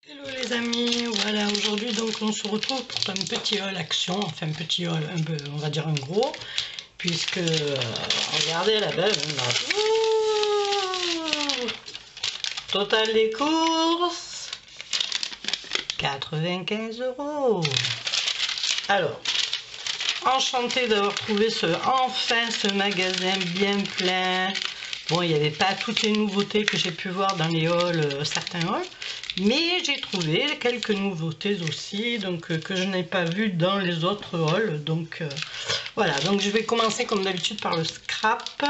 Hello les amis, voilà aujourd'hui donc on se retrouve pour un petit haul action, enfin un petit haul un peu, on va dire un gros, puisque regardez la belle, total des courses 95 €. Alors, enchantée d'avoir trouvé enfin ce magasin bien plein. Bon, il n'y avait pas toutes les nouveautés que j'ai pu voir dans les hauls, certains hauls, mais j'ai trouvé quelques nouveautés aussi, donc que je n'ai pas vu dans les autres hauls. Donc voilà, donc je vais commencer comme d'habitude par le scrap,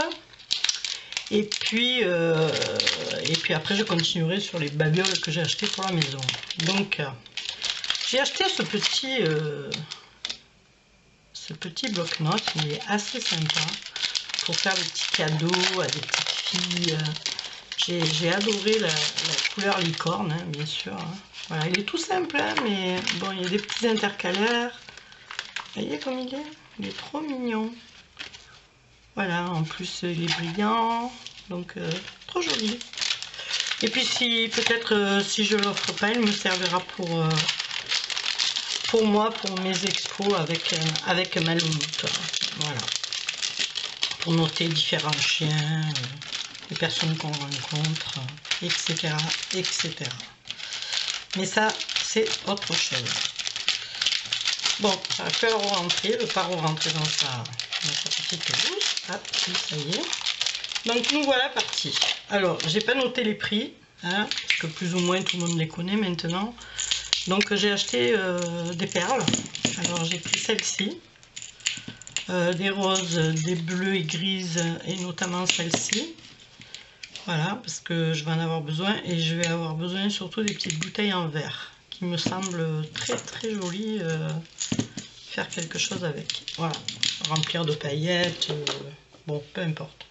et puis après je continuerai sur les babioles que j'ai achetées pour la maison. Donc j'ai acheté ce petit bloc-notes, il est assez sympa pour faire des petits cadeaux à des petites filles. J'ai adoré la couleur licorne, hein, bien sûr. Hein. Voilà, il est tout simple, hein, mais bon, il y a des petits intercalaires. Vous voyez comme il est? Il est trop mignon. Voilà, en plus il est brillant, donc trop joli. Et puis si peut-être si je l'offre pas, il me servira pour moi, pour mes expos avec ma louloute. Voilà. Pour noter différents chiens, les personnes qu'on rencontre, etc., etc. Mais ça, c'est autre chose. Bon, ça va faire rentrer, le pas rentrer dans sa petite housse. Hop, ça y est. Donc nous voilà partis. Alors, j'ai pas noté les prix, hein, parce que plus ou moins tout le monde les connaît maintenant. Donc j'ai acheté des perles. Alors j'ai pris celle-ci. Des roses, des bleus et grises, et notamment celle-ci. Voilà, parce que je vais en avoir besoin, et je vais avoir besoin surtout des petites bouteilles en verre qui me semblent très très jolies. Faire quelque chose avec. Voilà, remplir de paillettes, bon, peu importe.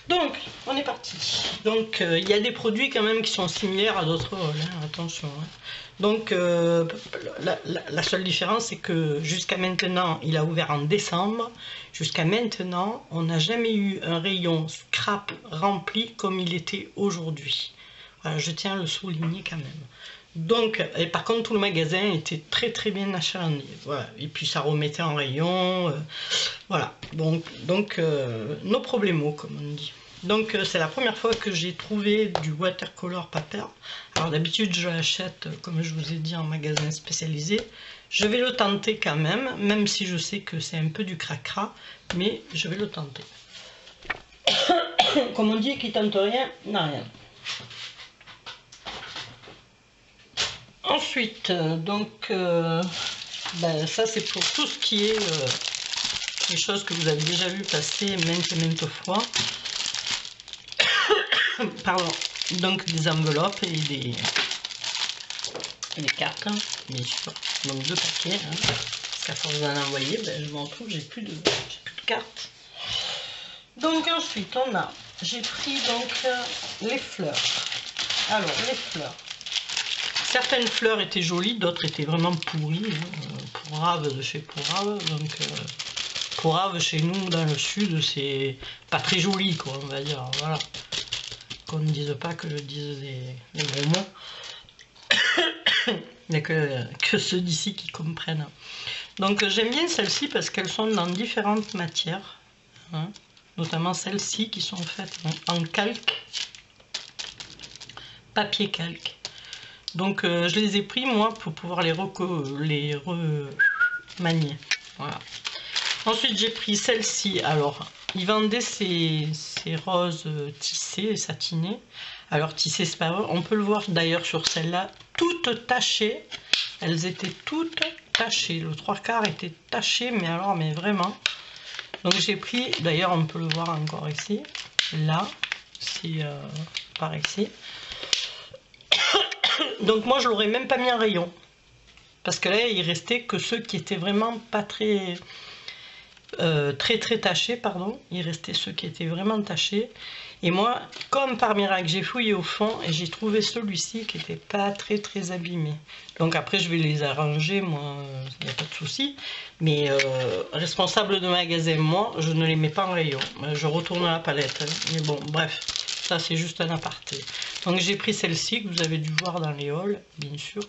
Donc, on est parti. Donc, il y a des produits quand même qui sont similaires à d'autres hauls, hein, attention. Hein. Donc, la seule différence, c'est que jusqu'à maintenant, il a ouvert en décembre. Jusqu'à maintenant, on n'a jamais eu un rayon scrap rempli comme il était aujourd'hui. Voilà, je tiens à le souligner quand même. Donc, et par contre, tout le magasin était très très bien achalandé. Voilà. Et puis ça remettait en rayon. Voilà. Donc no problemo, comme on dit. Donc c'est la première fois que j'ai trouvé du watercolor paper. Alors d'habitude je l'achète, comme je vous ai dit, en magasin spécialisé. Je vais le tenter quand même, même si je sais que c'est un peu du cracra, mais je vais le tenter. Comme on dit, qui tente rien, n'a rien. Ensuite, donc, ça c'est pour tout ce qui est les choses que vous avez déjà vu passer maintes et maintes fois. Pardon. Donc des enveloppes et des cartes, hein, bien sûr. Donc 2 paquets. Hein, parce qu'à force d'en envoyer, je m'en trouve, j'ai plus de cartes. Donc ensuite, j'ai pris donc les fleurs. Alors les fleurs. Certaines fleurs étaient jolies, d'autres étaient vraiment pourries. Hein. Pourrave de chez Pourrave. Donc, Pourrave chez nous, dans le sud, c'est pas très joli, quoi, on va dire. Voilà. Qu'on ne dise pas que je dise les gros mots. Il n'y a que ceux d'ici qui comprennent. Donc, j'aime bien celles-ci parce qu'elles sont dans différentes matières. Hein. Notamment celles-ci qui sont faites en calque. Papier calque. Donc je les ai pris moi pour pouvoir les remanier. Voilà. Ensuite j'ai pris celle-ci. Alors ils vendaient ces roses tissées, satinées. Alors tissées c'est pas vrai. On peut le voir d'ailleurs sur celle-là, toutes tachées. Elles étaient toutes tachées. Le 3/4 était taché, mais alors mais vraiment. Donc j'ai pris, d'ailleurs on peut le voir encore ici. Là, si par ici. Donc moi je l'aurais même pas mis en rayon parce que là il restait que ceux qui étaient vraiment pas très très tachés, pardon. Il restait ceux qui étaient vraiment tachés, et moi comme par miracle j'ai fouillé au fond et j'ai trouvé celui-ci qui était pas très abîmé. Donc après je vais les arranger, moi il n'y a pas de souci, mais responsable de magasin, moi je ne les mets pas en rayon, je retourne la palette, hein. Mais bon bref, ça c'est juste un aparté. Donc j'ai pris celle-ci que vous avez dû voir dans les hauls, bien sûr.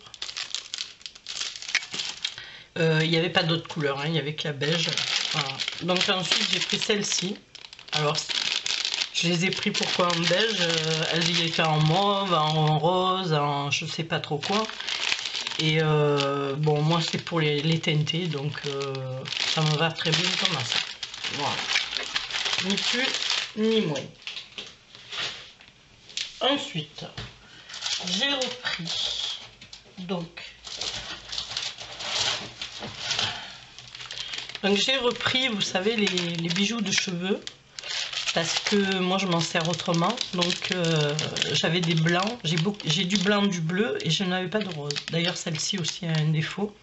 Il n'y avait pas d'autres couleurs, hein, il n'y avait que la beige. Voilà. Donc ensuite j'ai pris celle-ci. Alors je les ai pris pourquoi en beige, elles y étaient en mauve, en rose, en je sais pas trop quoi. Et bon, moi c'est pour les teinter, donc ça me va très bien comme ça. Voilà. Ni plus ni moins. Ensuite, j'ai repris donc j'ai repris, vous savez, les bijoux de cheveux. Parce que moi je m'en sers autrement, donc j'avais des blancs, j'ai du blanc, du bleu et je n'avais pas de rose. D'ailleurs celle-ci aussi a un défaut,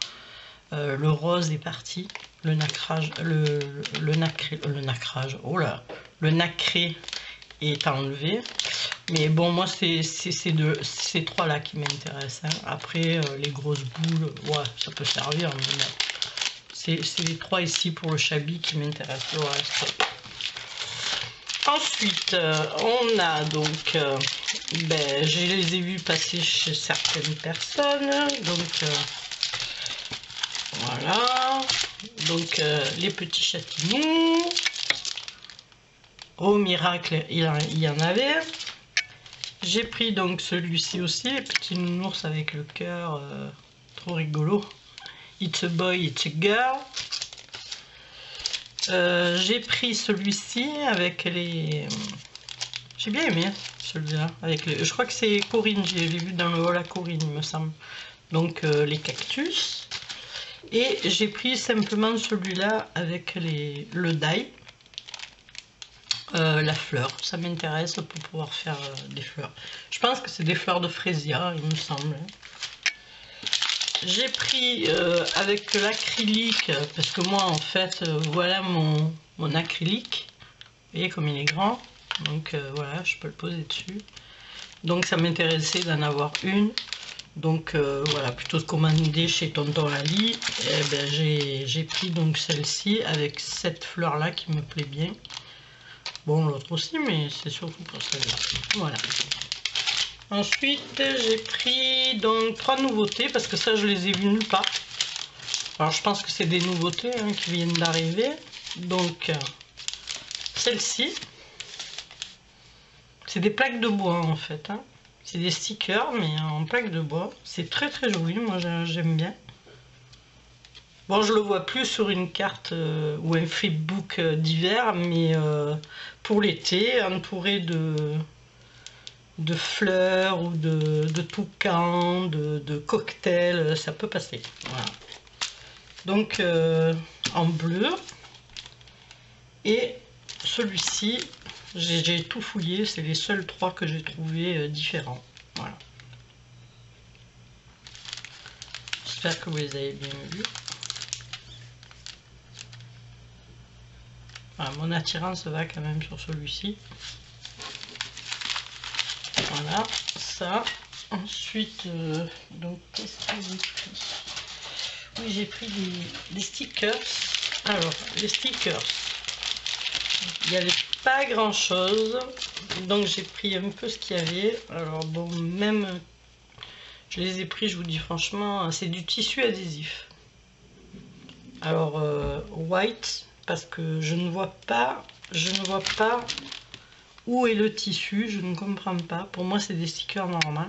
le rose est parti, le nacrage, le nacrage, oh là, le nacré est enlevé. Mais bon, moi c'est ces trois là qui m'intéressent, hein. Après les grosses boules, ouais, ça peut servir, mais bon. C'est les trois ici pour le chabi qui m'intéressent, le reste. Ensuite, on a donc, je les ai vus passer chez certaines personnes, donc voilà, donc les petits châtignons, au miracle il y en avait. J'ai pris donc celui-ci aussi, les petits nounours avec le cœur, trop rigolo, it's a boy, it's a girl. J'ai pris celui-ci avec les... J'ai bien aimé celui-là. Je crois que c'est Corinne, j'ai vu dans le haul à Corinne, il me semble. Donc les cactus. Et j'ai pris simplement celui-là avec le die. La fleur, ça m'intéresse pour pouvoir faire des fleurs. Je pense que c'est des fleurs de frésia, il me semble. J'ai pris avec l'acrylique, parce que moi en fait, voilà mon acrylique. Vous voyez comme il est grand, donc voilà, je peux le poser dessus. Donc ça m'intéressait d'en avoir une. Donc voilà, plutôt de commander chez Tonton Ali, eh ben, j'ai pris donc celle-ci avec cette fleur là qui me plaît bien. Bon, l'autre aussi, mais c'est surtout pour celle-là. Voilà. Ensuite, j'ai pris donc 3 nouveautés parce que ça, je les ai vues nulle part. Alors, je pense que c'est des nouveautés hein, qui viennent d'arriver. Donc, celle-ci, c'est des plaques de bois en fait. Hein. C'est des stickers, mais en plaques de bois. C'est très très joli, moi j'aime bien. Bon, je le vois plus sur une carte ou un flipbook d'hiver, mais pour l'été, entouré de fleurs ou de toucans, de cocktails, ça peut passer. Voilà. Donc en bleu. Et celui-ci, j'ai tout fouillé, c'est les seuls 3 que j'ai trouvé différents. Voilà. J'espère que vous les avez bien vus. Voilà, mon attirance va quand même sur celui-ci. Voilà, ça. Ensuite, donc, qu'est-ce que j'ai pris? Oui, j'ai pris des stickers. Alors, les stickers, il n'y avait pas grand-chose. Donc, j'ai pris un peu ce qu'il y avait. Alors, bon, même, je les ai pris, je vous dis franchement, c'est du tissu adhésif. Alors, white, parce que je ne vois pas où est le tissu, je ne comprends pas. Pour moi, c'est des stickers normaux,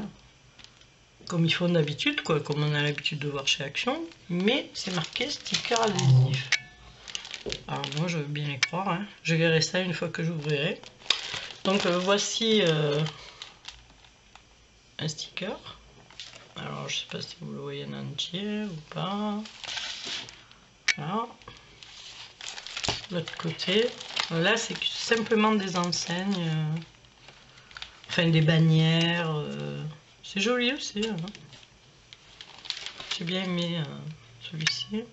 comme ils font d'habitude, quoi, comme on a l'habitude de voir chez Action. Mais c'est marqué sticker adhésif. Alors moi, je veux bien les croire. Hein. Je verrai ça une fois que j'ouvrirai. Donc voici un sticker. Alors je sais pas si vous le voyez en entier ou pas. Voilà. L'autre côté. Là, c'est simplement des enseignes, enfin des bannières. C'est joli aussi. Hein. J'ai bien aimé celui-ci.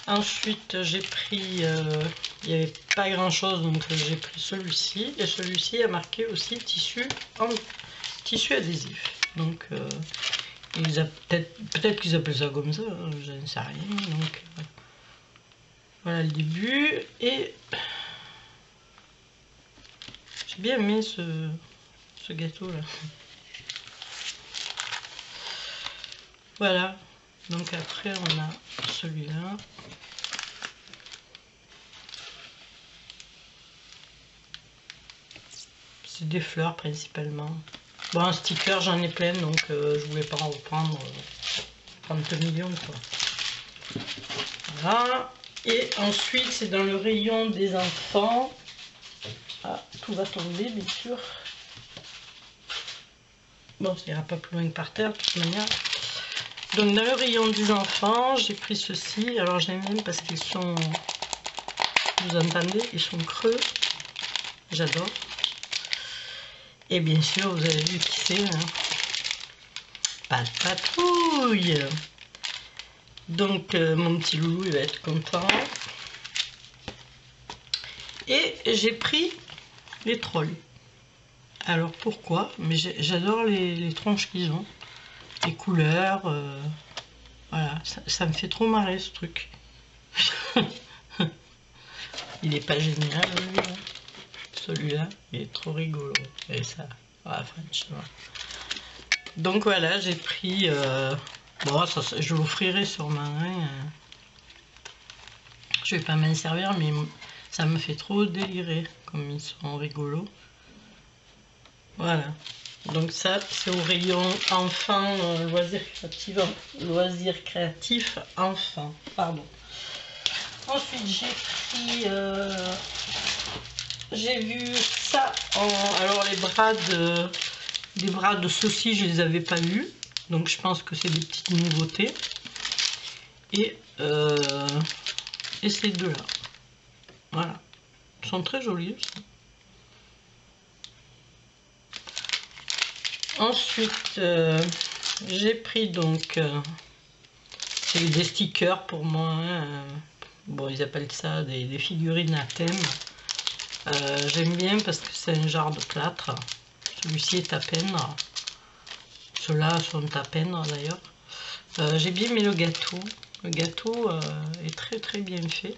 Ensuite, j'ai pris, il n'y avait pas grand chose, donc j'ai pris celui-ci. Et celui-ci a marqué aussi tissu adhésif. Donc, peut-être qu'ils appellent ça comme ça, hein, je ne sais rien. Donc, voilà le début. Et j'ai bien aimé ce gâteau là. Voilà, donc après on a celui-là. C'est des fleurs principalement. Bon, un sticker j'en ai plein, donc je voulais pas en reprendre 30 millions quoi. Voilà. Et ensuite c'est dans le rayon des enfants. Ah, tout va tomber bien sûr. Bon, ça ira pas plus loin que par terre de toute manière. Donc dans le rayon des enfants, j'ai pris ceci. Alors j'aime bien parce qu'ils sont, vous entendez, ils sont creux. J'adore. Et bien sûr, vous avez vu qui c'est. Hein. Patrouille. Donc mon petit loulou, il va être content. Et j'ai pris les trolls. Alors pourquoi? Mais j'adore les tronches qu'ils ont. Les couleurs. Voilà, ça me fait trop marrer ce truc. Il est pas génial, lui, hein. Celui-là, il est trop rigolo. Et ça, voilà, franchement. Donc voilà, j'ai pris... bon, ça, je l'offrirai sûrement. Hein. Je vais pas m'en servir, mais ça me fait trop délirer, comme ils sont rigolos. Voilà. Donc ça, c'est au rayon enfant, loisirs créatifs enfant. Pardon. Ensuite, j'ai vu ça alors les bras de saucisses, je les avais pas vus, donc je pense que c'est des petites nouveautés. Et ces deux là, voilà, ils sont très jolis aussi. Ensuite, j'ai pris donc c'est des stickers pour moi. Hein, bon, ils appellent ça des figurines à thème. J'aime bien parce que c'est un genre de plâtre. Celui-ci est à peindre. Ceux-là sont à peindre d'ailleurs. J'ai bien aimé le gâteau. Le gâteau est très très bien fait.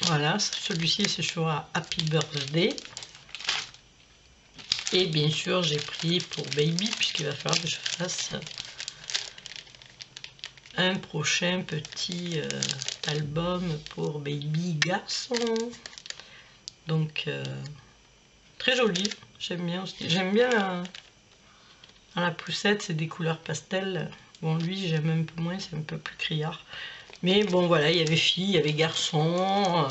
Voilà, celui-ci c'est sur Happy Birthday. Et bien sûr, j'ai pris pour Baby, puisqu'il va falloir que je fasse un prochain petit album pour Baby garçon. Donc, très joli, j'aime bien aussi. J'aime bien la poussette, c'est des couleurs pastel. Bon, lui, j'aime un peu moins, c'est un peu plus criard. Mais bon, voilà, il y avait filles, il y avait garçons.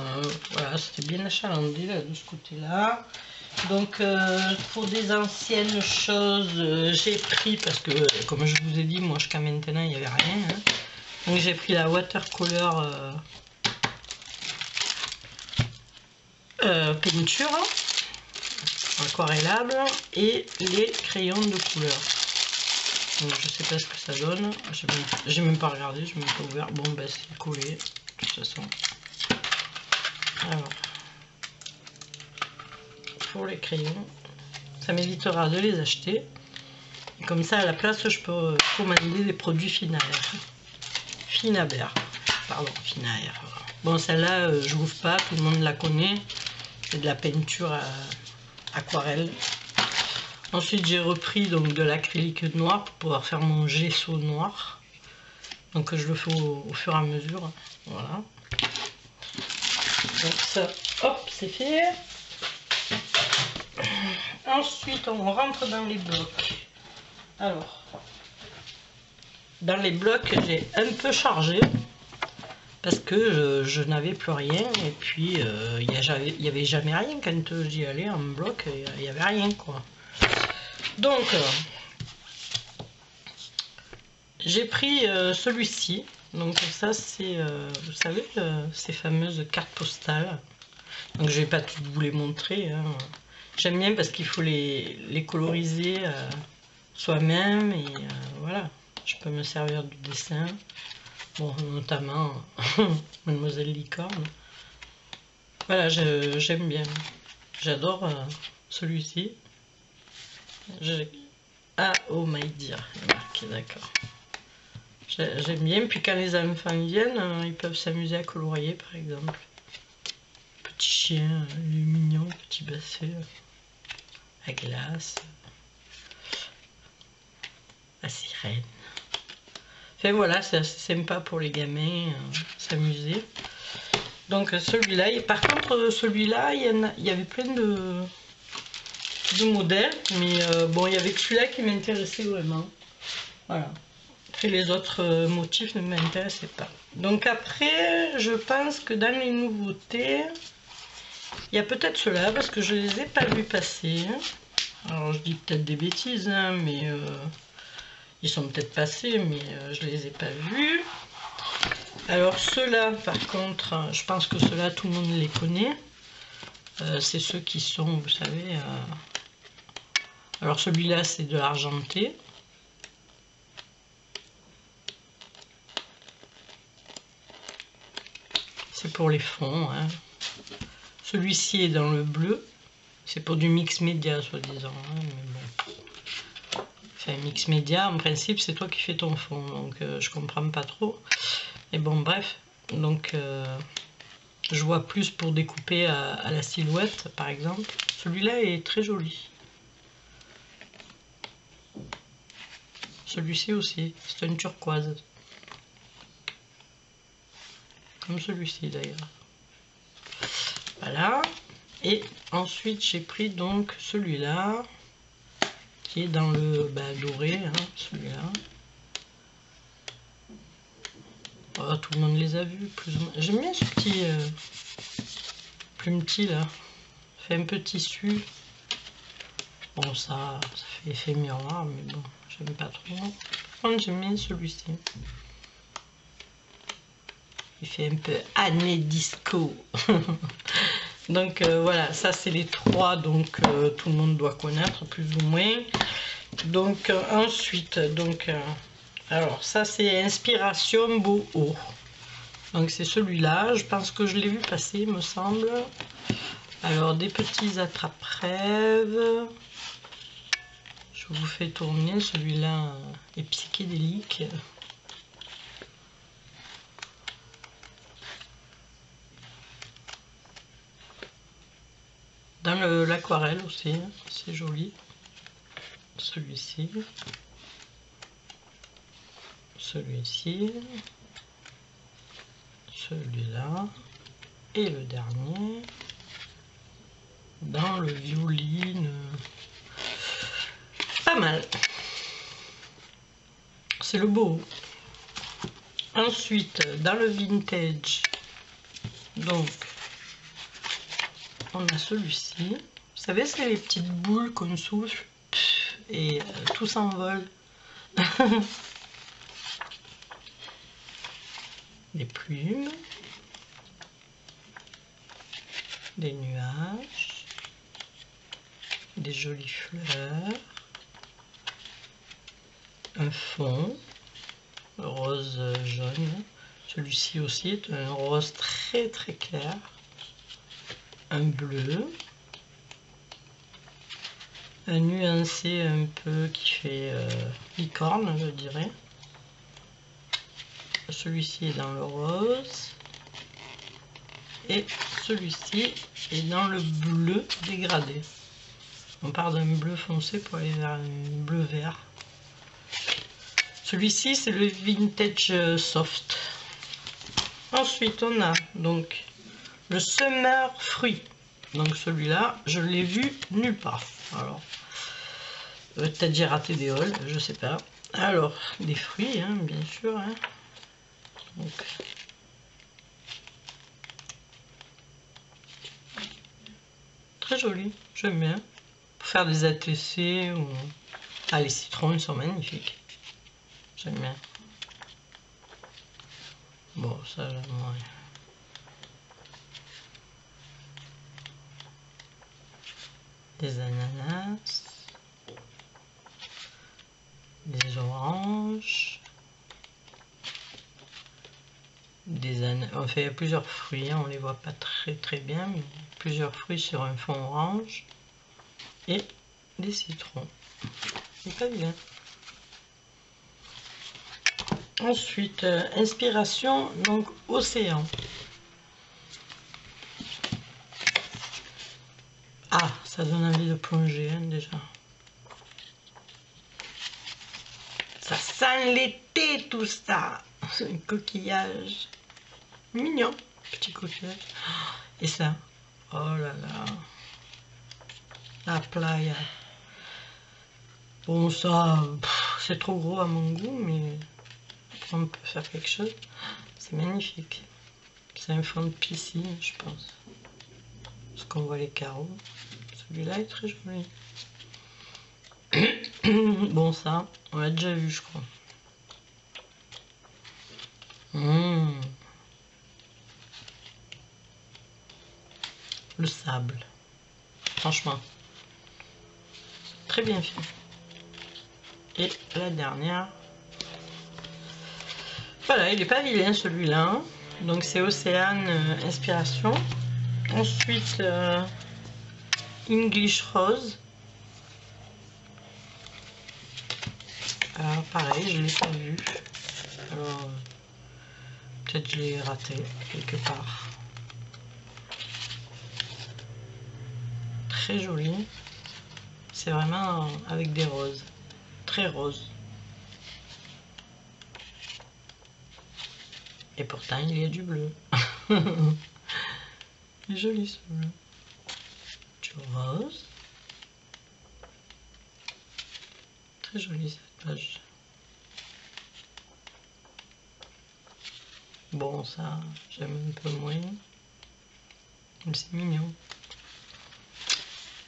Voilà, c'était bien achalandé là, de ce côté-là. Donc pour des anciennes choses, j'ai pris, parce que comme je vous ai dit, moi jusqu'à maintenant il n'y avait rien. Hein. Donc j'ai pris la watercolor peinture aquarellable et les crayons de couleur. Donc je sais pas ce que ça donne, j'ai même pas regardé, je n'ai même pas ouvert. Bon ben c'est collé de toute façon. Alors pour les crayons, ça m'évitera de les acheter. Et comme ça, à la place, je peux commander des produits Finnair. Pardon, Finnair. Bon, celle-là, je l'ouvre pas, tout le monde la connaît. C'est de la peinture aquarelle. Ensuite, j'ai repris donc de l'acrylique noir pour pouvoir faire mon gesso noir. Donc, je le fais au fur et à mesure. Voilà. Donc ça, hop, c'est fait. Ensuite, on rentre dans les blocs. Alors, dans les blocs, j'ai un peu chargé parce que je n'avais plus rien. Et puis, il n'y avait jamais rien quand j'y allais en bloc. Il n'y avait rien, quoi. Donc, j'ai pris celui-ci. Donc ça, c'est, vous savez, ces fameuses cartes postales. Donc, je ne vais pas toutes vous les montrer, hein. J'aime bien parce qu'il faut les coloriser soi-même et voilà, je peux me servir du dessin, bon, notamment Mademoiselle Licorne. Voilà, j'aime bien, j'adore celui-ci. Ah, oh my dear, marqué, d'accord. J'aime bien, puis quand les enfants viennent, ils peuvent s'amuser à colorier par exemple. petit chien, il est mignon, petit basset à glace, la sirène. Enfin voilà, c'est assez sympa pour les gamins, s'amuser. Donc celui-là, et par contre celui-là, il y avait plein de modèles, mais bon, il y avait que celui-là qui m'intéressait vraiment. Voilà. Après les autres motifs ne m'intéressaient pas. Donc après, je pense que dans les nouveautés, il y a peut-être ceux-là, parce que je les ai pas vus passer. Alors je dis peut-être des bêtises, hein, mais ils sont peut-être passés, mais je les ai pas vus. Alors ceux-là, par contre, je pense que ceux-là, tout le monde les connaît. C'est ceux qui sont, vous savez... Alors celui-là, c'est de l'argenté. C'est pour les fonds. Hein. Celui-ci est dans le bleu. C'est pour du mix média, soi-disant. Hein, mais bon. Enfin, mix média, en principe, c'est toi qui fais ton fond. Donc, je comprends pas trop. Mais bon, bref. Donc, je vois plus pour découper à la silhouette, par exemple. Celui-là est très joli. Celui-ci aussi. C'est une turquoise. Comme celui-ci, d'ailleurs. Voilà. Et ensuite, j'ai pris donc celui-là. Qui est dans le doré, hein, celui-là. Oh, tout le monde les a vus, plus ou moins. J'aime bien ce petit plumetis là. Ça fait un peu tissu. Bon, ça fait effet miroir, mais bon, j'aime pas trop. Par contre, j'aime bien celui-ci. Il fait un peu année disco. Donc voilà, ça c'est les trois, donc tout le monde doit connaître plus ou moins. Donc ensuite, alors ça c'est Inspiration Boho. Donc c'est celui-là, je pense que je l'ai vu passer, il me semble. Alors des petits attrape-rêves. Je vous fais tourner, celui-là est psychédélique. Dans l'aquarelle aussi, c'est joli. Celui-ci. Celui-ci. Celui-là. Et le dernier. Dans le violine. Pas mal. C'est le beau. Ensuite, dans le vintage. Donc, on a celui-ci. Vous savez, c'est les petites boules qu'on souffle et tout s'envole. Des plumes. Des nuages. Des jolies fleurs. Un fond. Rose jaune. Celui-ci aussi est un rose très très clair. Un bleu, un nuancé un peu qui fait licorne, je dirais. Celui-ci est dans le rose et celui-ci est dans le bleu dégradé. On part d'un bleu foncé pour aller vers un bleu vert. Celui-ci c'est le vintage soft. Ensuite on a donc le Summer Fruit. Donc celui-là, je l'ai vu nulle part. Alors, peut-être j'ai raté des halls, je sais pas. Alors, des fruits, hein, bien sûr. Hein. Donc, très joli, j'aime bien. Pour faire des ATC ou... Ah, les citrons, ils sont magnifiques. J'aime bien. Bon, ça, là, ouais. Des ananas, des oranges, enfin il y a plusieurs fruits, hein, on les voit pas très bien, mais plusieurs fruits sur un fond orange et des citrons. C'est pas bien. Ensuite, inspiration, donc océan. Ça donne envie de plonger hein, déjà. Ça sent l'été tout ça. C'est un coquillage. Mignon. Petit coquillage. Et ça. Oh là là. La playa. Bon ça, c'est trop gros à mon goût, mais on peut faire quelque chose. C'est magnifique. C'est un fond de piscine, je pense. Parce qu'on voit les carreaux. Celui-là est très joli. Bon ça, on l'a déjà vu je crois. Le sable. Franchement. Très bien fait. Et la dernière. Voilà, il n'est pas vilain celui-là. Donc c'est Océane Inspiration. Ensuite, English Rose. Alors pareil, je ne l'ai pas vu. Alors peut-être je l'ai raté quelque part. Très joli. C'est vraiment avec des roses. Très rose. Et pourtant il y a du bleu. Il est joli ce bleu. Du rose. Très jolie cette page. Bon ça j'aime un peu moins. Mais c'est mignon.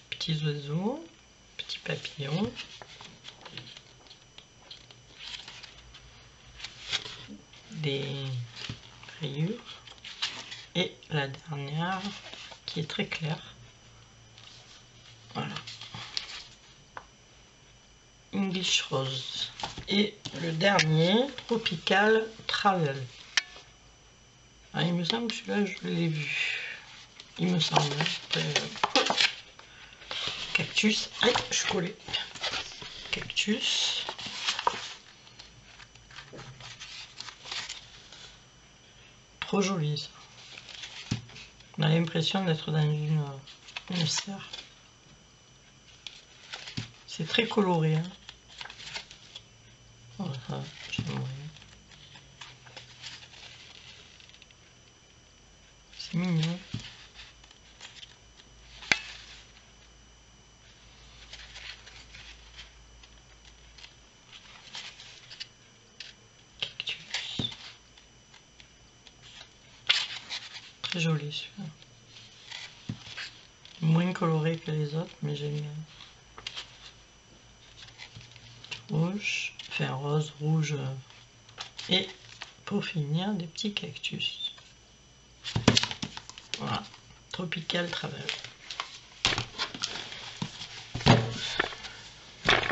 Petits oiseaux. Petits papillons. Des rayures. Et la dernière qui est très claire. Voilà. English Rose. Et le dernier, Tropical Travel. Ah, il me semble que celui-là, je l'ai vu. Il me semble. Cactus. Aïe, je suis collée. Cactus. Trop joli ça. On a l'impression d'être dans une serre. C'est très coloré. Hein. Oh, ça, c'est mignon. Cactus. Très joli celui-là. Moins coloré que les autres, mais j'aime bien. Rouge, enfin rose, rouge. Et pour finir, des petits cactus. Voilà, Tropical Travel.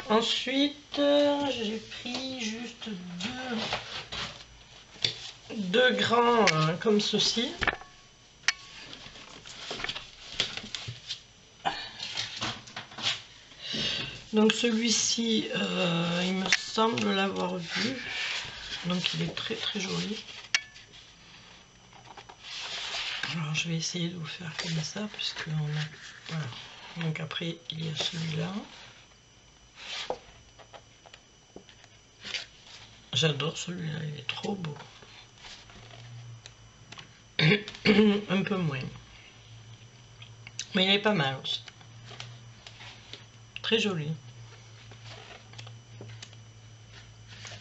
Ensuite, j'ai pris juste deux grands comme ceci. Donc celui-ci, il me semble l'avoir vu. Donc il est très très joli. Alors je vais essayer de vous faire comme ça, puisque on a... Voilà. Donc après il y a celui-là. J'adore celui-là, il est trop beau. Un peu moins. Mais il est pas mal aussi. Très joli.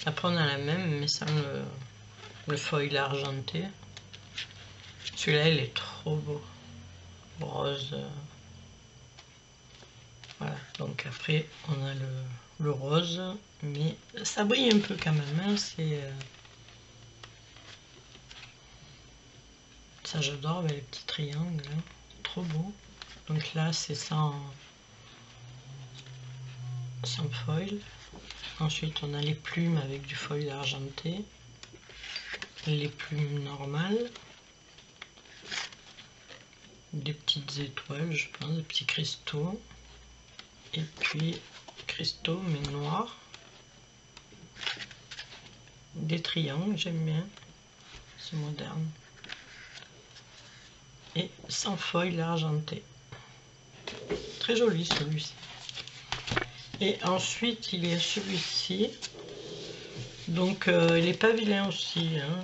Après on a la même, mais sans le foil argenté. Celui-là il est trop beau. Rose. Voilà, donc après on a le rose, mais ça brille un peu quand même. Hein, c'est ça j'adore avec les petits triangles. Hein, trop beau. Donc là c'est sans foil. Ensuite on a les plumes avec du foil argenté, les plumes normales, des petites étoiles je pense, des petits cristaux, et puis cristaux mais noirs, des triangles, j'aime bien, c'est moderne, et sans foil argenté. Très très joli celui-ci. Et ensuite il y a celui-ci. Donc il est pas vilain aussi. Hein.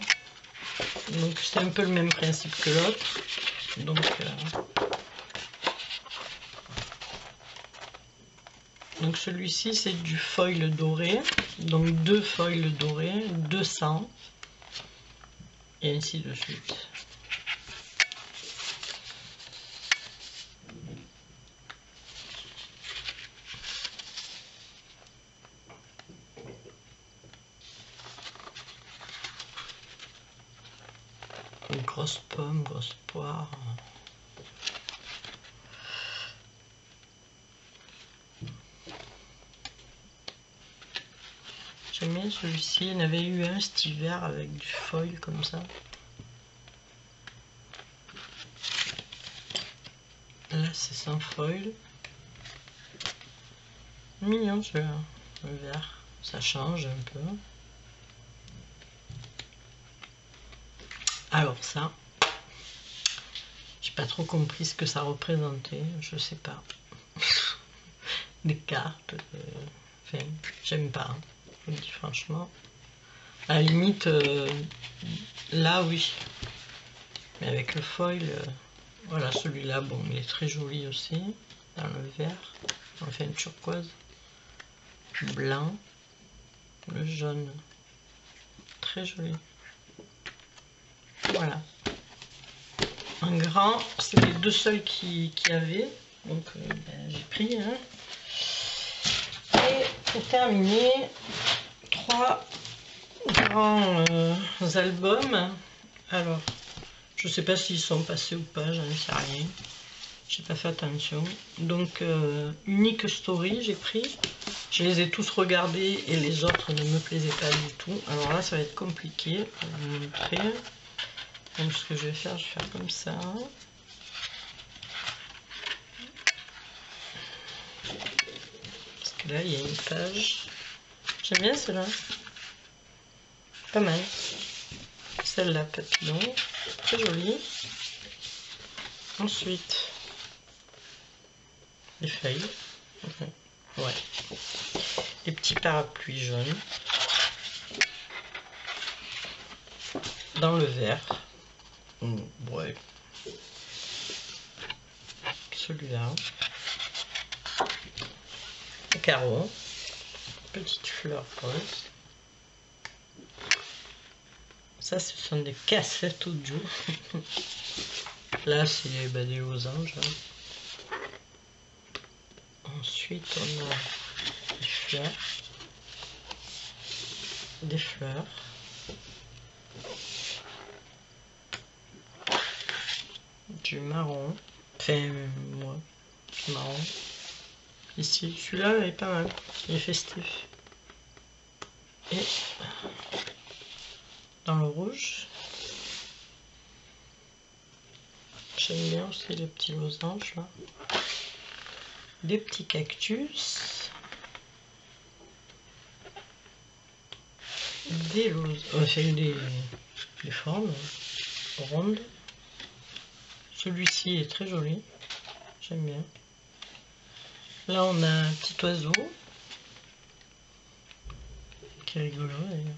Donc c'est un peu le même principe que l'autre. Donc celui-ci c'est du foil doré. Donc 2 foils dorés, 200. Et ainsi de suite. Une grosse pomme, grosse poire. J'aime bien celui-ci. Il y en avait eu un cet hiver avec du foil comme ça. Là c'est sans foil. Mignon celui-là, le vert. Ça change un peu. Alors ça, j'ai pas trop compris ce que ça représentait, je sais pas. Des cartes, enfin, j'aime pas, hein, je vous le dis franchement. À la limite, là oui, mais avec le foil, voilà, celui-là, bon, il est très joli aussi, dans le vert, enfin turquoise, blanc, le jaune, très joli. Voilà. En grand, c'est les 2 seuls qui avaient, donc ben, j'ai pris. Hein. Et pour terminer, 3 grands albums. Alors, je sais pas s'ils sont passés ou pas, j'en sais rien. J'ai pas fait attention. Donc, Unique Story, j'ai pris. Je les ai tous regardés et les autres ne me plaisaient pas du tout. Alors là, ça va être compliqué pour vous montrer. Donc ce que je vais faire comme ça. Parce que là, il y a une page. J'aime bien celle-là. Pas mal. Celle-là, papillon. Très jolie. Ensuite, les feuilles. Ouais. Les petits parapluies jaunes. Dans le vert. Ouais. Celui-là. Carreau. Petite fleur rose. Ça, ce sont des cassettes audio. Là, c'est des losanges. Hein. Ensuite, on a des fleurs. Des fleurs. Du marron. Enfin, moi, du marron. Ici, celui-là est pas mal. Il est festif. Et dans le rouge, j'aime bien aussi les petits losanges là. Des petits cactus. Des losanges. Enfin, des formes rondes. Celui-ci est très joli. J'aime bien. Là, on a un petit oiseau. Qui est rigolo d'ailleurs.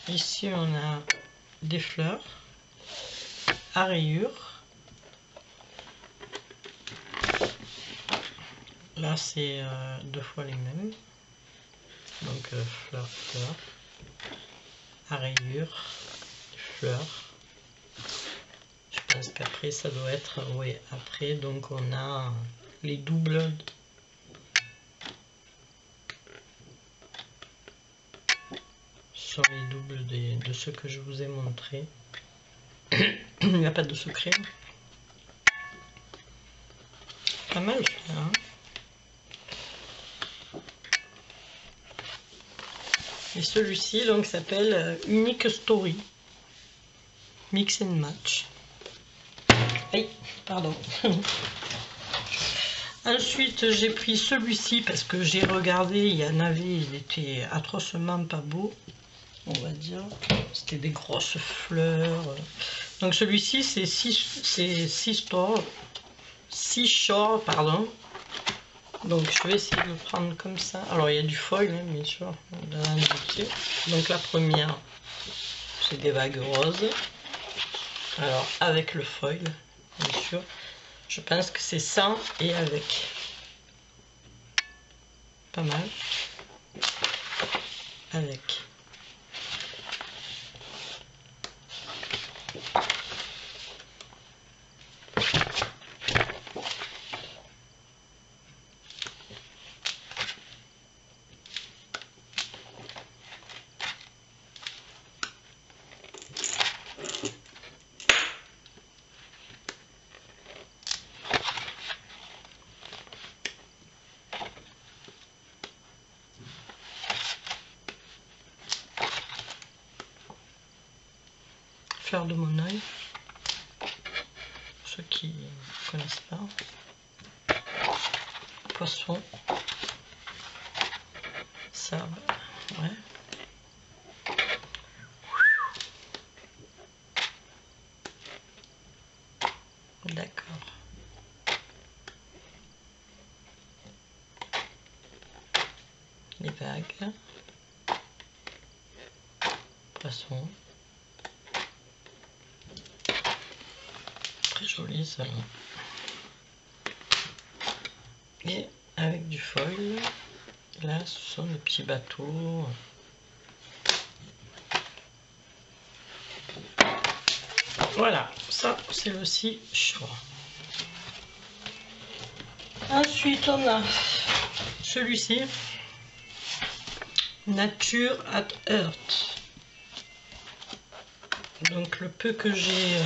Ici, on a des fleurs à rayures. Là, c'est 2 fois les mêmes. Donc, fleurs, fleurs, à rayures, fleurs. Je pense qu'après, ça doit être... Oui, après, donc, on a les doubles. Ce sont les doubles de ceux que je vous ai montrés. Il n'y a pas de secret. Pas mal, hein. Et celui-ci donc s'appelle Unique Story. Mix and Match. Aïe, pardon. Ensuite, j'ai pris celui-ci parce que j'ai regardé, il y en avait, il était atrocement pas beau, on va dire. C'était des grosses fleurs. Donc celui-ci, c'est 6 stores. 6 shorts, pardon. Donc je vais essayer de le prendre comme ça. Alors il y a du foil, hein, bien sûr, dans le dossier. Donc la première, c'est des vagues roses. Alors avec le foil, bien sûr. Je pense que c'est sans et avec. Pas mal. Avec. Fleur de mon œil, pour ceux qui ne connaissent pas. Poisson, ça, ouais. D'accord. Les vagues, poisson. Très joli ça. Et avec du foil, là ce sont des petits bateaux. Voilà, ça c'est le 6 choix. Ensuite on a celui-ci, Nature at Earth. Donc le peu que j'ai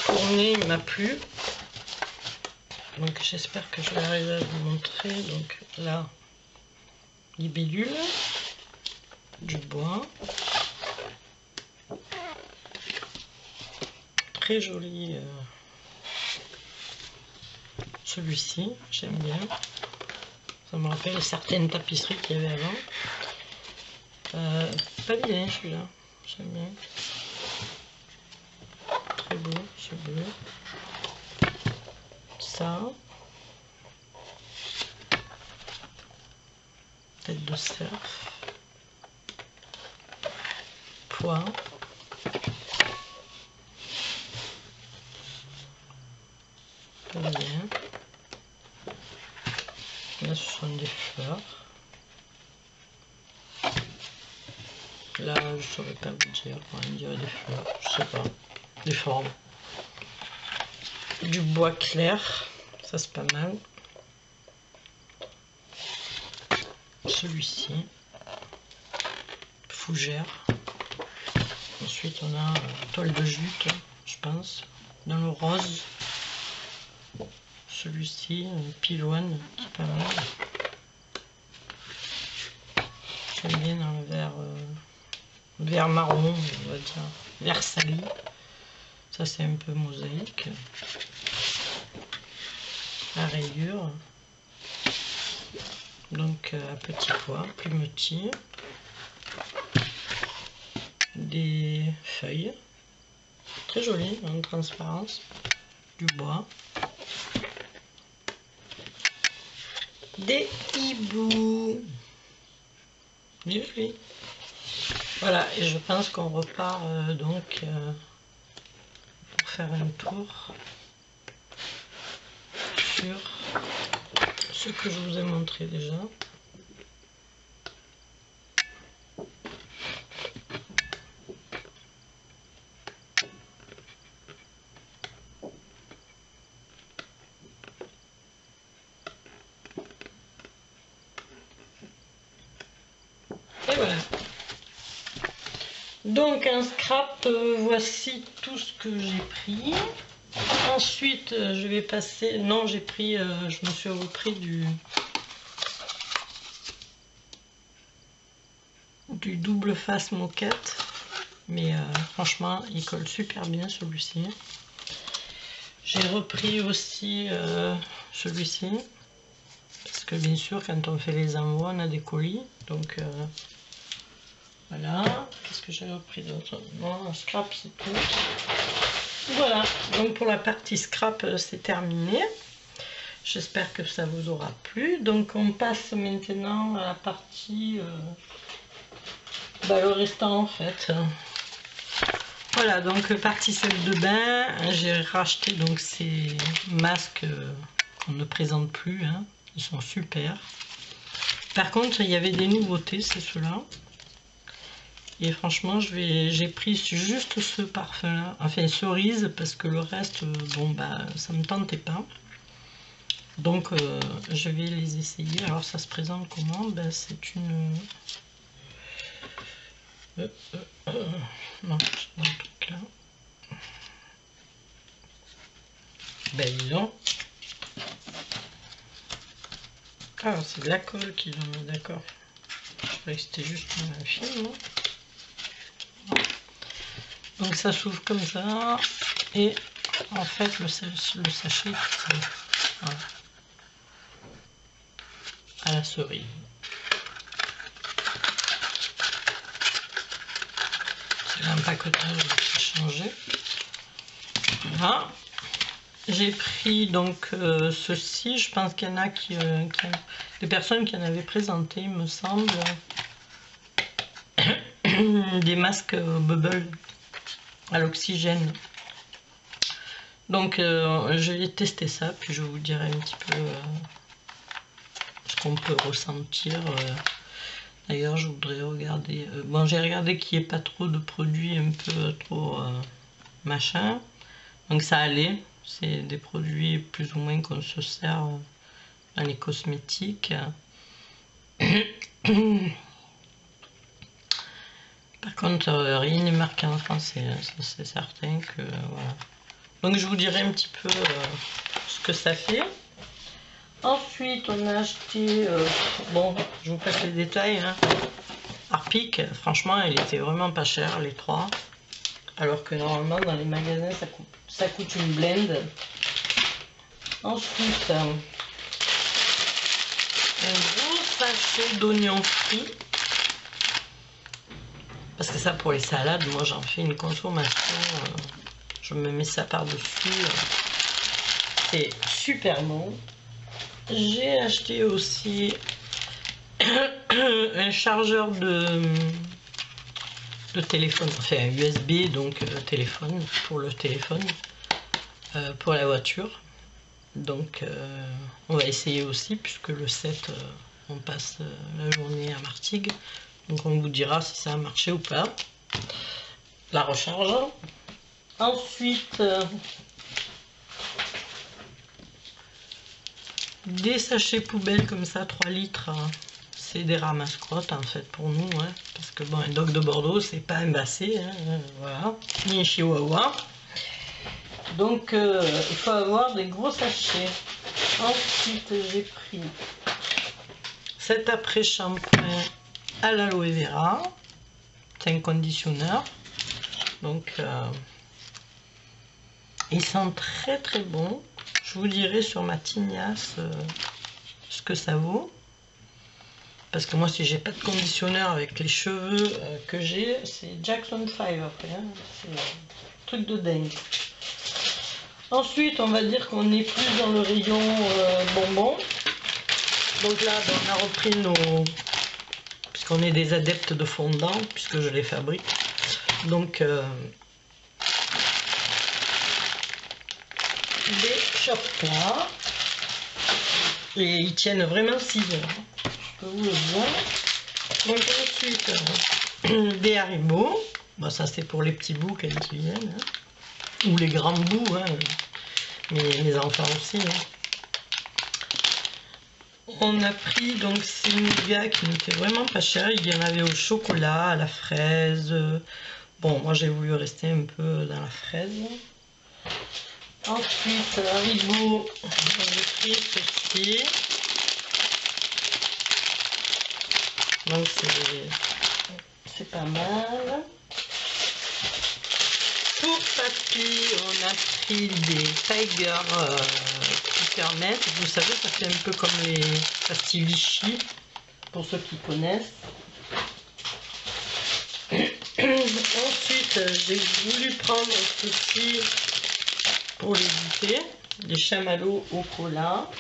tourné m'a plu. Donc j'espère que je vais arriver à vous montrer. Donc là, libellule, du bois. Très joli celui-ci, j'aime bien. Ça me rappelle certaines tapisseries qu'il y avait avant. Pas bien celui-là, j'aime bien. Très beau, ce bleu. Ça. Tête de cerf. Pois. Pas bien. Là, ce sont des fleurs. Là, je ne saurais pas vous dire. On dirait des fleurs, je sais pas. Des formes. Du bois clair. Ça, c'est pas mal. Celui-ci. Fougère. Ensuite, on a toile de jute, je pense. Dans le rose. Celui-ci, pivoine, qui est pas mal. J'aime bien dans le vert marron, on va dire, vert sali. Ça c'est un peu mosaïque. La rayure. Donc à petits pois, plus petits. Des feuilles. Très joli en transparence. Du bois. Des hiboux. Joli. Voilà, et je pense qu'on repart donc pour faire un tour sur ce que je vous ai montré déjà. Et voilà. Donc un scrap, voici tout ce que j'ai pris. Ensuite, je vais passer... Non, j'ai pris... je me suis repris du double face moquette. Mais franchement, il colle super bien celui-ci. J'ai repris aussi celui-ci. Parce que bien sûr, quand on fait les envois, on a des colis. Donc... voilà, qu'est-ce que j'ai repris d'autre? Bon, un scrap, c'est tout. Voilà. Voilà, donc pour la partie scrap, c'est terminé. J'espère que ça vous aura plu. Donc on passe maintenant à la partie le restant en fait. Voilà, donc partie salle de bain, j'ai racheté donc ces masques qu'on ne présente plus, hein. Ils sont super. Par contre, il y avait des nouveautés, c'est ceux-là. Et franchement, j'ai pris juste ce parfum-là, enfin cerise, parce que le reste, bon bah, ça me tentait pas. Donc, je vais les essayer. Alors, ça se présente comment? Ben, c'est une... non, c'est un truc là. Ben, disons. Ah, c'est de la colle qu'ils ont mis, d'accord. Je croyais que c'était juste un film. Donc, ça s'ouvre comme ça. Et en fait, le sachet, voilà, à la cerise. C'est l'empaquetage qui a changé. Voilà. J'ai pris donc ceci, je pense qu'il y en a des personnes qui en avaient présenté, il me semble, des masques bubble à l'oxygène. Donc je vais tester ça, puis je vous dirai un petit peu ce qu'on peut ressentir. D'ailleurs, je voudrais regarder, bon, j'ai regardé qu'il n'y ait pas trop de produits un peu trop machin, donc ça allait. C'est des produits plus ou moins qu'on se sert dans les cosmétiques. Par contre, rien n'est marqué en français, c'est certain que voilà. Donc je vous dirai un petit peu ce que ça fait. Ensuite, on a acheté, bon, je vous passe les détails, hein. Harpic, franchement, elle était vraiment pas chère, les trois. Alors que normalement, dans les magasins, ça coûte une blende. Ensuite, un gros sachet d'oignons frits. Parce que ça, pour les salades, moi j'en fais une consommation. Je me mets ça par-dessus. C'est super bon. J'ai acheté aussi un chargeur de téléphone, enfin un USB, donc téléphone, pour le téléphone, pour la voiture. Donc on va essayer aussi, puisque le 7 on passe la journée à Martigues, donc on vous dira si ça a marché ou pas, la recharge. Ensuite des sachets poubelles comme ça, 3 litres, c'est des ramasse-crottes en fait pour nous, hein, parce que bon, un dog de Bordeaux c'est pas un basset, hein, voilà, ni un chihuahua. Donc il faut avoir des gros sachets. Ensuite j'ai pris cet après-shampoing à l'aloe vera, c'est un conditionneur, donc il sent très très bon. Je vous dirai sur ma tignasse ce que ça vaut, parce que moi si j'ai pas de conditionneur avec les cheveux que j'ai, c'est Jackson 5 après, hein. C'est un truc de dingue. Ensuite, on va dire qu'on est plus dans le rayon bonbons. Donc là, ben, on a repris nos... puisqu'on est des adeptes de fondant, puisque je les fabrique. Donc, des chocolats. Et ils tiennent vraiment 6 heures. Je peux vous le dire. Donc ensuite, des Haribo. Bon, ça c'est pour les petits bouts quand ils viennent. Hein. Ou les grands bouts, hein, mais les enfants aussi. Hein. On a pris donc ces nougats qui n'étaient vraiment pas chers. Il y en avait au chocolat, à la fraise. Bon, moi j'ai voulu rester un peu dans la fraise. Ensuite, Haribo, j'ai pris ceci. Donc c'est pas mal. Pour papy, on a pris des Tiger Peppermint. Vous savez, ça fait un peu comme les pastilles Vichy, pour ceux qui connaissent. Ensuite, j'ai voulu prendre ceci. rajouter des chamallows au cola.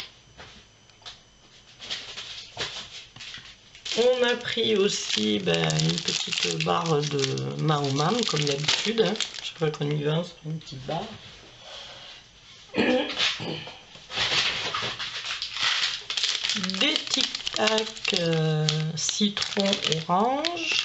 On a pris aussi une petite barre de Mahomam, comme d'habitude. Hein. Chaque fois qu'on y va, on se prend une petite barre. Des Tic Tac citron orange.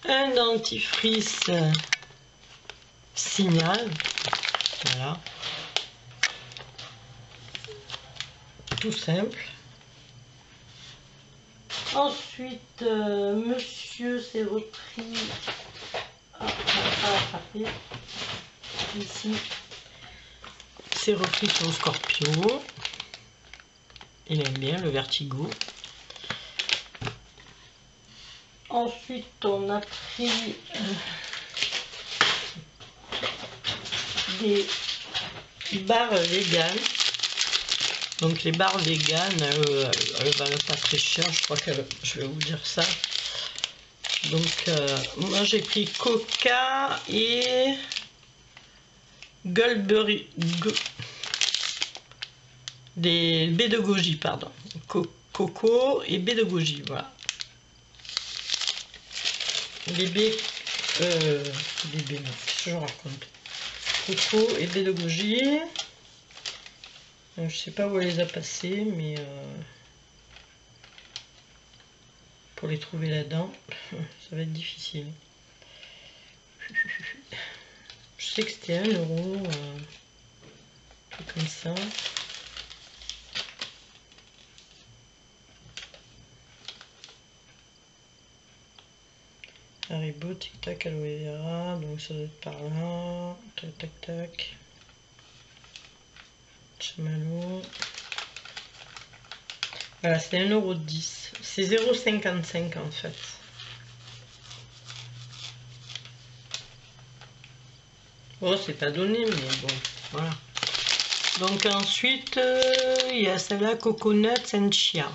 Un dentifrice Signal, voilà, tout simple. Ensuite, monsieur s'est repris à attraper ici, s'est repris son Scorpio. Il aime bien le vertigo. Ensuite, on a pris des barres véganes. Donc les barres véganes, elles valent pas très cher, je crois que je vais vous dire ça. Donc moi j'ai pris Coca et Goldberry, des baies de goji, pardon. Coco et baies de goji, voilà. Les baies, non, qu'est-ce que je raconte? Coco et baies de goji. Je sais pas où elle les a passées, mais pour les trouver là-dedans, ça va être difficile. Je sais que c'était 1 €, comme ça. Haribo, Tic Tac, Aloe Vera, donc ça doit être par là. Tac, tac, tac. Chamallow. Voilà, c'est 1,10 €. C'est 0,55 € en fait. Bon, c'est pas donné, mais bon, voilà. Donc ensuite, il y a celle-là, Coconuts and Chia.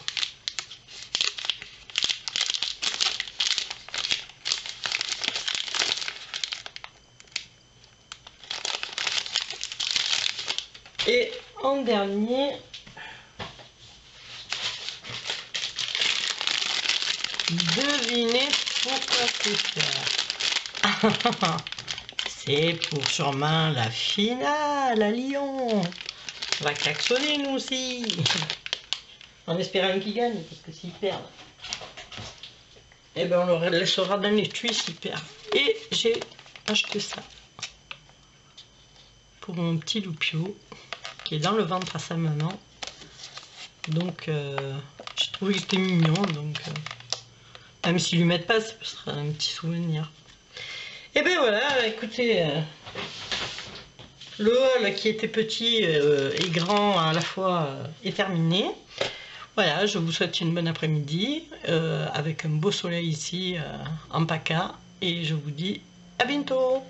Et en dernier, devinez pourquoi c'est ça. C'est pour sûrement la finale à Lyon. On va klaxonner nous aussi. En espérant qu'ils gagnent, parce que s'ils perdent, eh ben on leur laissera dans les tuyaux s'ils perdent. Et j'ai acheté ça pour mon petit Loupio qui est dans le ventre à sa maman. Donc j'ai trouvé que c'était mignon, donc même s'ils lui mettent pas, ce sera un petit souvenir. Et ben voilà, écoutez, le haul qui était petit et grand à la fois est terminé. Voilà, je vous souhaite une bonne après-midi avec un beau soleil ici en PACA et je vous dis à bientôt.